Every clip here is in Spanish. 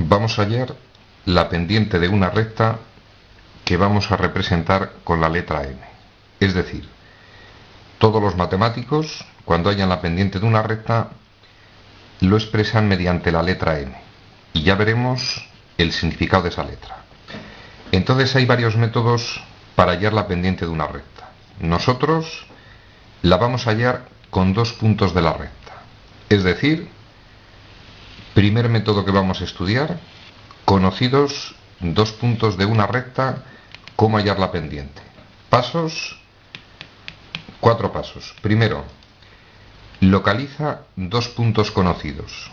Vamos a hallar la pendiente de una recta que vamos a representar con la letra m. Es decir, todos los matemáticos, cuando hallan la pendiente de una recta, lo expresan mediante la letra m. Y ya veremos el significado de esa letra. Entonces hay varios métodos para hallar la pendiente de una recta. Nosotros la vamos a hallar con dos puntos de la recta. Es decir, primer método que vamos a estudiar, conocidos dos puntos de una recta, cómo hallar la pendiente. Pasos, 4 pasos. Primero, localiza dos puntos conocidos.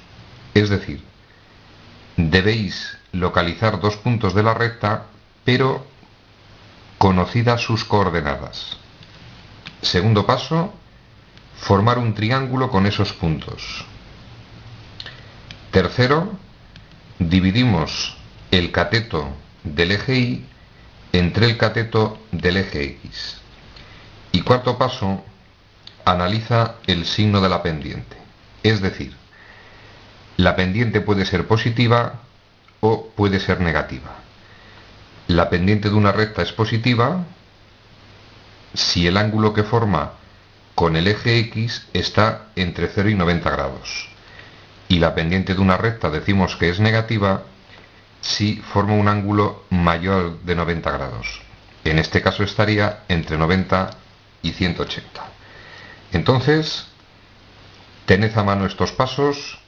Es decir, debéis localizar dos puntos de la recta, pero conocidas sus coordenadas. Segundo paso, formar un triángulo con esos puntos. Tercero, dividimos el cateto del eje Y entre el cateto del eje X. Y cuarto paso, analiza el signo de la pendiente. Es decir, la pendiente puede ser positiva o puede ser negativa. La pendiente de una recta es positiva si el ángulo que forma con el eje X está entre 0 y 90 grados. Y la pendiente de una recta decimos que es negativa si forma un ángulo mayor de 90 grados. En este caso estaría entre 90 y 180. Entonces, tened a mano estos pasos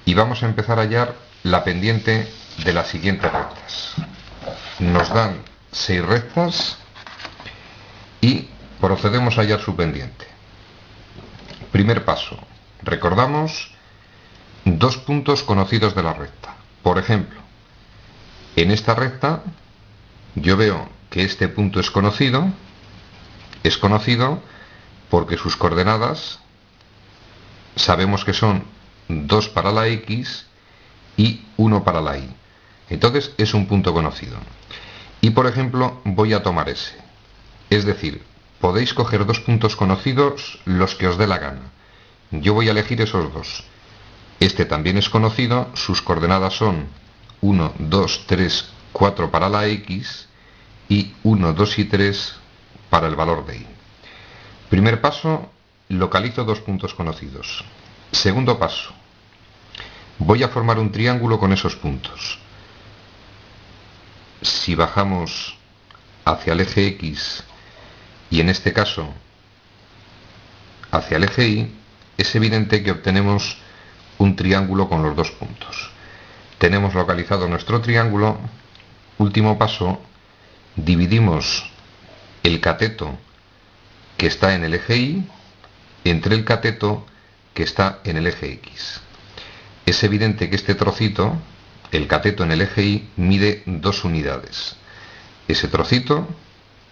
y vamos a empezar a hallar la pendiente de las siguientes rectas. Nos dan 6 rectas y procedemos a hallar su pendiente. Primer paso, recordamos dos puntos conocidos de la recta. Por ejemplo, en esta recta yo veo que este punto es conocido porque sus coordenadas sabemos que son 2 para la X y 1 para la Y. Entonces es un punto conocido. Y por ejemplo voy a tomar ese. Es decir, podéis coger dos puntos conocidos los que os dé la gana. Yo voy a elegir esos dos. Este también es conocido, sus coordenadas son 1, 2, 3, 4 para la X y 1, 2 y 3 para el valor de Y. Primer paso, localizo dos puntos conocidos. Segundo paso, voy a formar un triángulo con esos puntos. Si bajamos hacia el eje X y en este caso hacia el eje Y, es evidente que obtenemos un triángulo con los dos puntos. Tenemos localizado nuestro triángulo. Último paso, dividimos el cateto que está en el eje Y entre el cateto que está en el eje X. Es evidente que este trocito, el cateto en el eje Y, mide 2 unidades. Ese trocito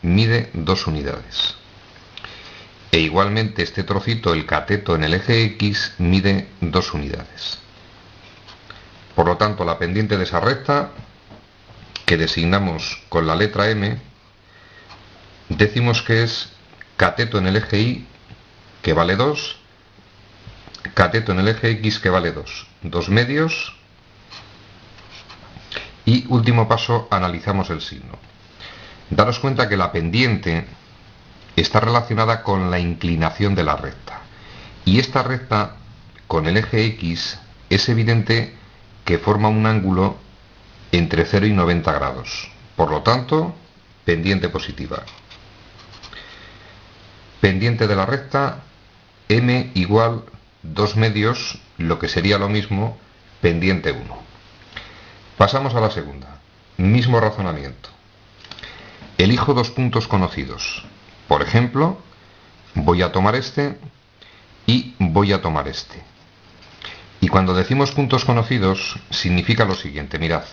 mide 2 unidades. E igualmente este trocito, el cateto en el eje X, mide 2 unidades. Por lo tanto, la pendiente de esa recta, que designamos con la letra M, decimos que es cateto en el eje Y, que vale 2, cateto en el eje X, que vale 2. 2 medios. Y último paso, analizamos el signo. Daros cuenta que la pendiente está relacionada con la inclinación de la recta. Y esta recta, con el eje X, es evidente que forma un ángulo entre 0 y 90 grados. Por lo tanto, pendiente positiva. Pendiente de la recta, m igual 2 medios, lo que sería lo mismo, pendiente 1. Pasamos a la segunda. Mismo razonamiento. Elijo dos puntos conocidos. Por ejemplo, voy a tomar este y voy a tomar este. Y cuando decimos puntos conocidos, significa lo siguiente, mirad.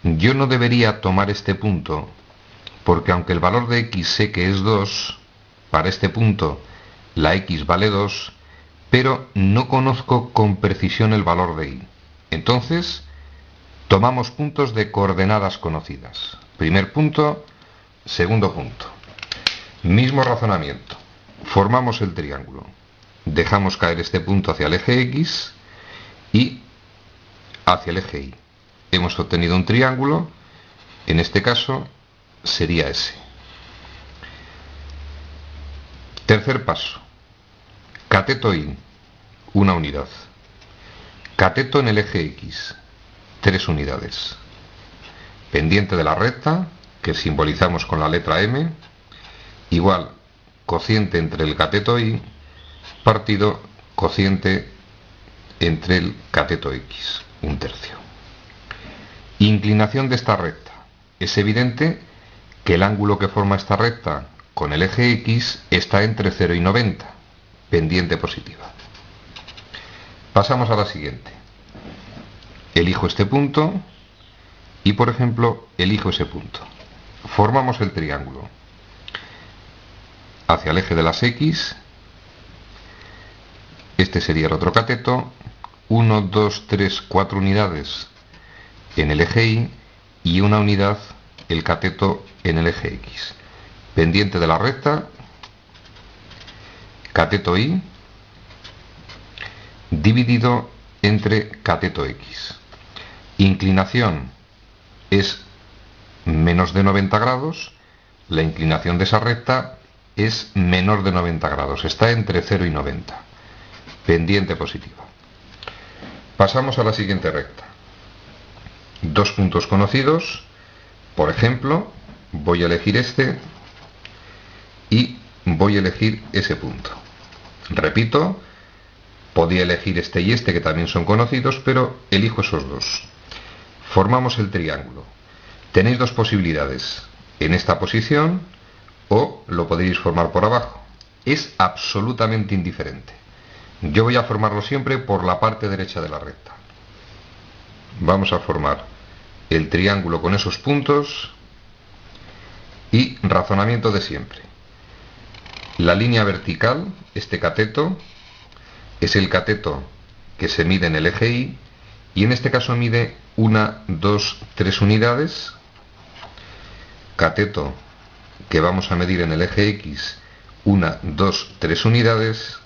Yo no debería tomar este punto, porque aunque el valor de X sé que es 2, para este punto la X vale 2, pero no conozco con precisión el valor de Y. Entonces, tomamos puntos de coordenadas conocidas. Primer punto, segundo punto. Mismo razonamiento. Formamos el triángulo. Dejamos caer este punto hacia el eje X y hacia el eje Y. hemos obtenido un triángulo. En este caso sería ese. Tercer paso. Cateto Y, una unidad. Cateto en el eje X, 3 unidades. Pendiente de la recta, que simbolizamos con la letra M, igual cociente entre el cateto Y partido cociente entre el cateto X, 1/3. Inclinación de esta recta. Es evidente que el ángulo que forma esta recta con el eje X está entre 0 y 90, pendiente positiva. Pasamos a la siguiente. Elijo este punto y, por ejemplo, elijo ese punto. Formamos el triángulo. Hacia el eje de las X, este sería el otro cateto, 1, 2, 3, 4 unidades en el eje Y y una unidad el cateto en el eje X. Pendiente de la recta, cateto Y dividido entre cateto X. Inclinación es menos de 90 grados, la inclinación de esa recta es menor de 90 grados, está entre 0 y 90, pendiente positiva. Pasamos a la siguiente recta. Dos puntos conocidos, por ejemplo, voy a elegir este y voy a elegir ese punto. Repito, podía elegir este y este que también son conocidos, pero elijo esos dos. Formamos el triángulo. Tenéis dos posibilidades, en esta posición o lo podéis formar por abajo. Es absolutamente indiferente. Yo voy a formarlo siempre por la parte derecha de la recta. Vamos a formar el triángulo con esos puntos y razonamiento de siempre. La línea vertical, este cateto, es el cateto que se mide en el eje Y y en este caso mide 1, 2, 3 unidades. Cateto que vamos a medir en el eje X, 1, 2, 3 unidades.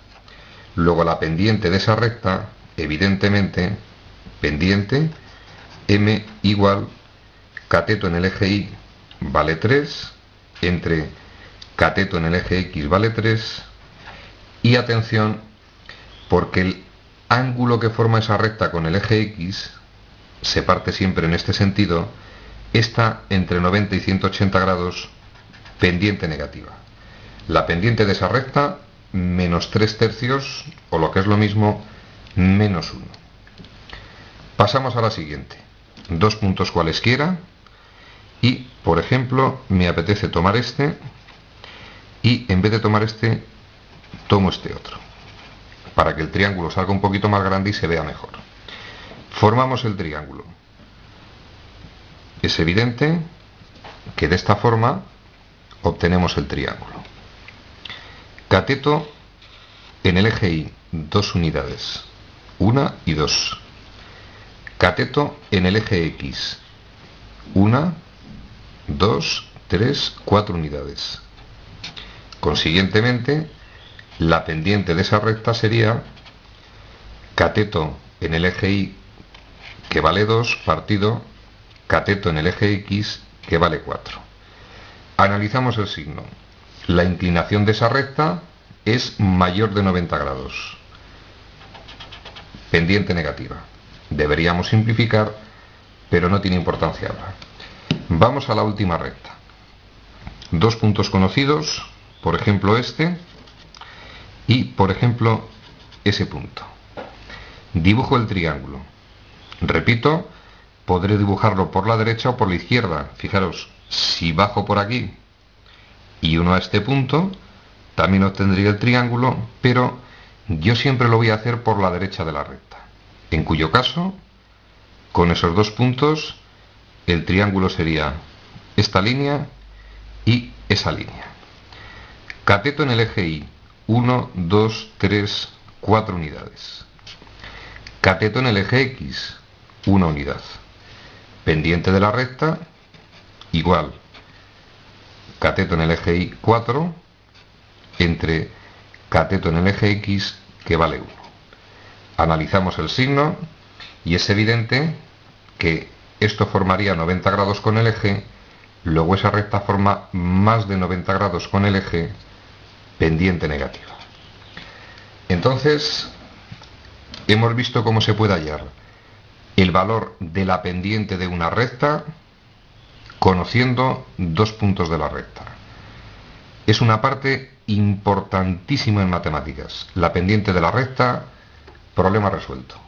Luego la pendiente de esa recta, evidentemente, pendiente, M igual cateto en el eje Y vale 3, entre cateto en el eje X vale 3, y atención, porque el ángulo que forma esa recta con el eje X, se parte siempre en este sentido, está entre 90 y 180 grados, pendiente negativa. La pendiente de esa recta, menos 3/3, o lo que es lo mismo, menos 1. Pasamos a la siguiente. Dos puntos cualesquiera y, por ejemplo, me apetece tomar este y en vez de tomar este, tomo este otro, para que el triángulo salga un poquito más grande y se vea mejor. Formamos el triángulo. Es evidente que de esta forma obtenemos el triángulo. Cateto en el eje Y, 2 unidades, 1 y 2. Cateto en el eje X, 1, 2, 3, 4 unidades. Consiguientemente, la pendiente de esa recta sería cateto en el eje Y, que vale 2, partido cateto en el eje X, que vale 4. Analizamos el signo. La inclinación de esa recta es mayor de 90 grados. Pendiente negativa. Deberíamos simplificar, pero no tiene importancia ahora. Vamos a la última recta. Dos puntos conocidos, por ejemplo este, y por ejemplo ese punto. Dibujo el triángulo. Repito, podré dibujarlo por la derecha o por la izquierda. Fijaros, si bajo por aquí y uno a este punto, también obtendría el triángulo, pero yo siempre lo voy a hacer por la derecha de la recta, en cuyo caso, con esos dos puntos, el triángulo sería esta línea y esa línea. Cateto en el eje Y, 1, 2, 3, 4 unidades. Cateto en el eje X, 1 unidad. Pendiente de la recta, igual. Cateto en el eje Y, 4, entre cateto en el eje X, que vale 1. Analizamos el signo y es evidente que esto formaría 90 grados con el eje, luego esa recta forma más de 90 grados con el eje, pendiente negativa. Entonces, hemos visto cómo se puede hallar el valor de la pendiente de una recta conociendo dos puntos de la recta. Es una parte importantísima en matemáticas. La pendiente de la recta, problema resuelto.